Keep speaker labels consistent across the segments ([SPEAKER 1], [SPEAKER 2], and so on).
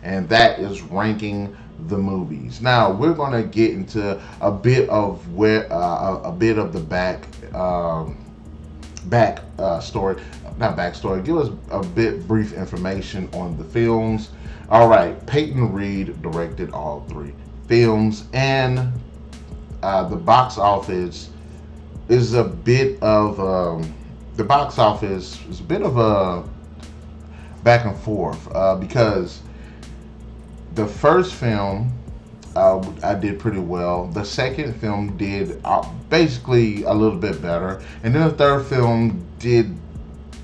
[SPEAKER 1] and that is ranking the movies. Now we're going to get into a bit of a bit of the story, not backstory. Give us a bit brief information on the films. All right, Peyton Reed directed all three films, and the box office is a bit of the box office is a bit of a back and forth because the first film I did pretty well. The second film did basically a little bit better, and then the third film did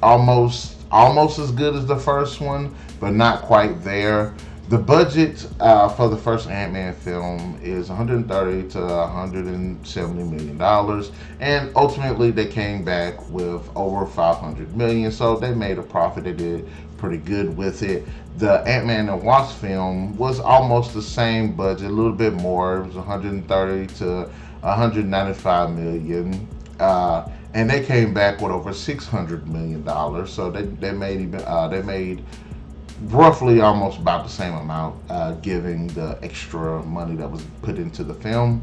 [SPEAKER 1] almost as good as the first one, but not quite there. The budget for the first Ant-Man film is 130 to 170 million dollars, and ultimately they came back with over 500 million. So they made a profit. They did pretty good with it. The Ant-Man and Wasp film was almost the same budget, a little bit more. It was 130 to 195 million. And they came back with over $600 million. So they made roughly almost about the same amount, giving the extra money that was put into the film.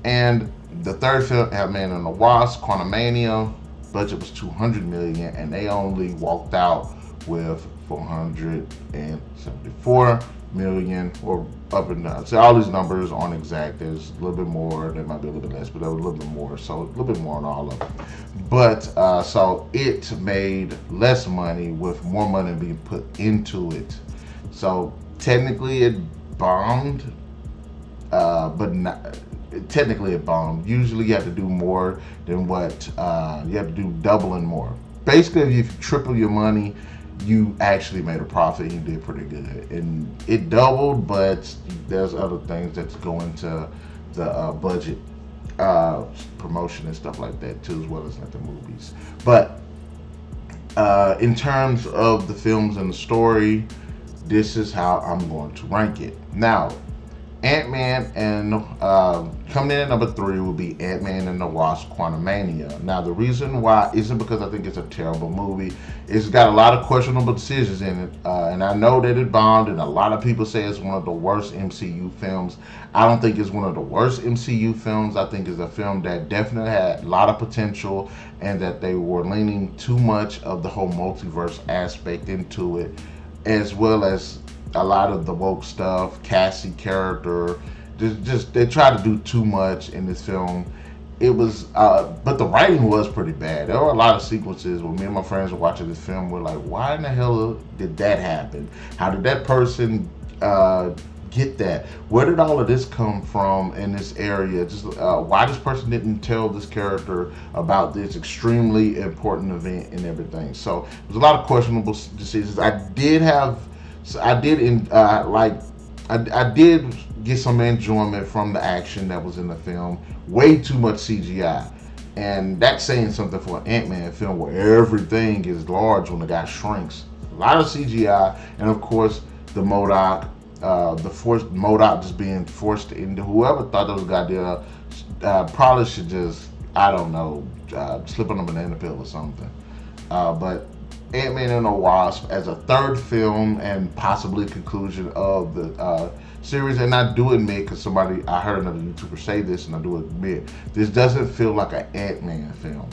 [SPEAKER 1] And the third film, Ant-Man and the Wasp: Quantumania, budget was 200 million, and they only walked out with 474 million, or up and down. So all these numbers aren't exact. There's a little bit more. There might be a little bit less, but there was a little bit more. So a little bit more on all of them. But so it made less money with more money being put into it. So technically it bombed, but not. Technically it bombed. Usually you have to do more than what you have to do, double and more. Basically, if you triple your money, you actually made a profit. You did pretty good, and it doubled. But there's other things that go into the budget, promotion and stuff like that too, as well as like the movies. But in terms of the films and the story, this is how I'm going to rank it. Now, Ant-Man and coming in at number 3 will be Ant-Man and the Wasp: Quantumania. Now, the reason why isn't because I think it's a terrible movie. It's got a lot of questionable decisions in it, and I know that it bombed, and a lot of people say it's one of the worst MCU films. I don't think it's one of the worst MCU films. I think it's a film that definitely had a lot of potential, and that they were leaning too much of the whole multiverse aspect into it, as well as a lot of the woke stuff, Cassie character. Just they tried to do too much in this film. It was, but the writing was pretty bad. There were a lot of sequences where me and my friends were watching this film. We're like, why in the hell did that happen? How did that person get that? Where did all of this come from in this area? Just why this person didn't tell this character about this extremely important event and everything. So there's a lot of questionable decisions. I did get some enjoyment from the action that was in the film. Way too much CGI, and that's saying something for an Ant-Man film where everything is large when the guy shrinks. A lot of CGI, and of course the MODOK, MODOK just being forced into. Whoever thought that was a good idea probably should just, I don't know, slip on a banana peel or something. But Ant-Man and the Wasp as a third film and possibly conclusion of the series, and I do admit, because I heard another YouTuber say this, and I do admit, this doesn't feel like an Ant-Man film.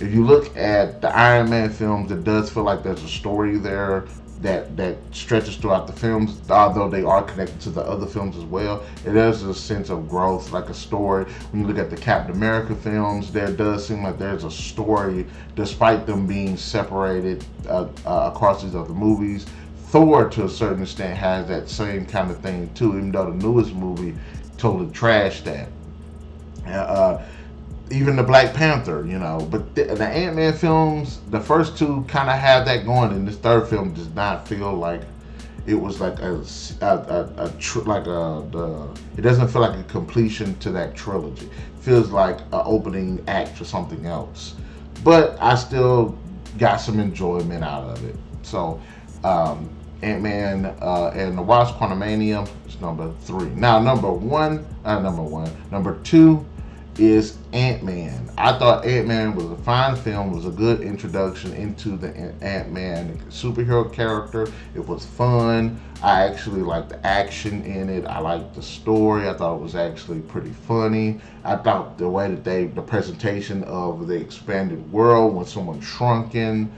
[SPEAKER 1] If you look at the Iron Man films, it does feel like there's a story there that stretches throughout the films, although they are connected to the other films as well. It is a sense of growth, like a story. When you look at the Captain America films, there does seem like there's a story, despite them being separated across these other movies. Thor, to a certain extent, has that same kind of thing too, even though the newest movie totally trashed that. Even the Black Panther, but the Ant-Man films, the first two kind of have that going, and this third film does not feel like it was like it doesn't feel like a completion to that trilogy. It feels like an opening act for something else, but I still got some enjoyment out of it. So Ant-Man and the Wasp: Quantumania is number 3. Now number 2 is Ant-Man. I thought Ant-Man was a fine film, was a good introduction into the Ant-Man superhero character. It was fun. I actually liked the action in it. I liked the story. I thought it was actually pretty funny. I thought the way that the presentation of the expanded world when someone's shrunken,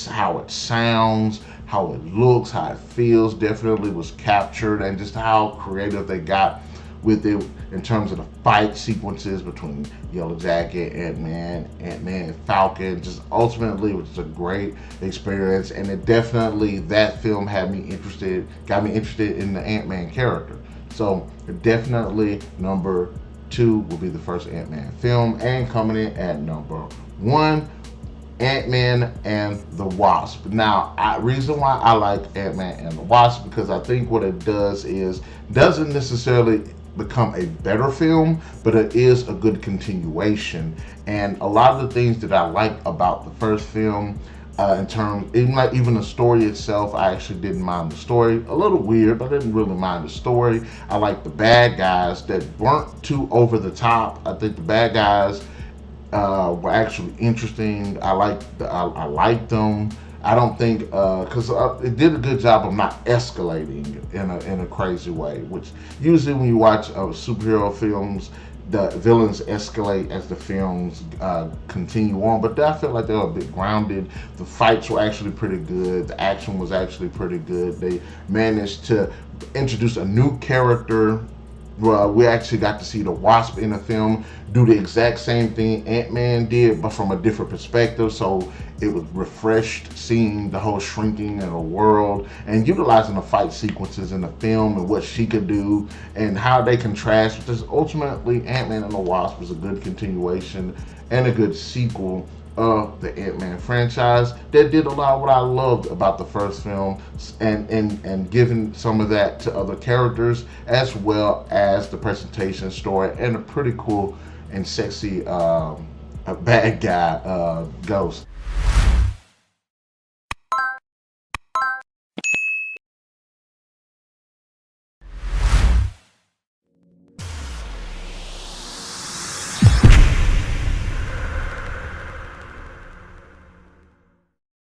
[SPEAKER 1] how it sounds, how it looks, how it feels, definitely was captured, and just how creative they got with it in terms of the fight sequences between Yellow Jacket, Ant-Man and Falcon. Just ultimately, it was a great experience, and it definitely, that film got me interested in the Ant-Man character. So definitely number 2 will be the first Ant-Man film, and coming in at number 1, Ant-Man and the Wasp. Now, reason why I like Ant-Man and the Wasp, because I think what it does is doesn't necessarily become a better film, but it is a good continuation. And a lot of the things that I like about the first film, in terms, even the story itself, I actually didn't mind the story. A little weird, but I didn't really mind the story. I like the bad guys that weren't too over the top. I think the bad guys were actually interesting. I liked them. I don't think because it did a good job of not escalating in a crazy way. Which usually when you watch superhero films, the villains escalate as the films continue on. But I felt like they were a bit grounded. The fights were actually pretty good. The action was actually pretty good. They managed to introduce a new character. Well, we actually got to see the Wasp in the film do the exact same thing Ant-Man did, but from a different perspective. So it was refreshed seeing the whole shrinking of the world and utilizing the fight sequences in the film and what she could do and how they contrast. Because ultimately, Ant-Man and the Wasp was a good continuation and a good sequel of the Ant-Man franchise that did a lot of what I loved about the first film, and giving some of that to other characters, as well as the presentation story and a pretty cool and sexy bad guy Ghost.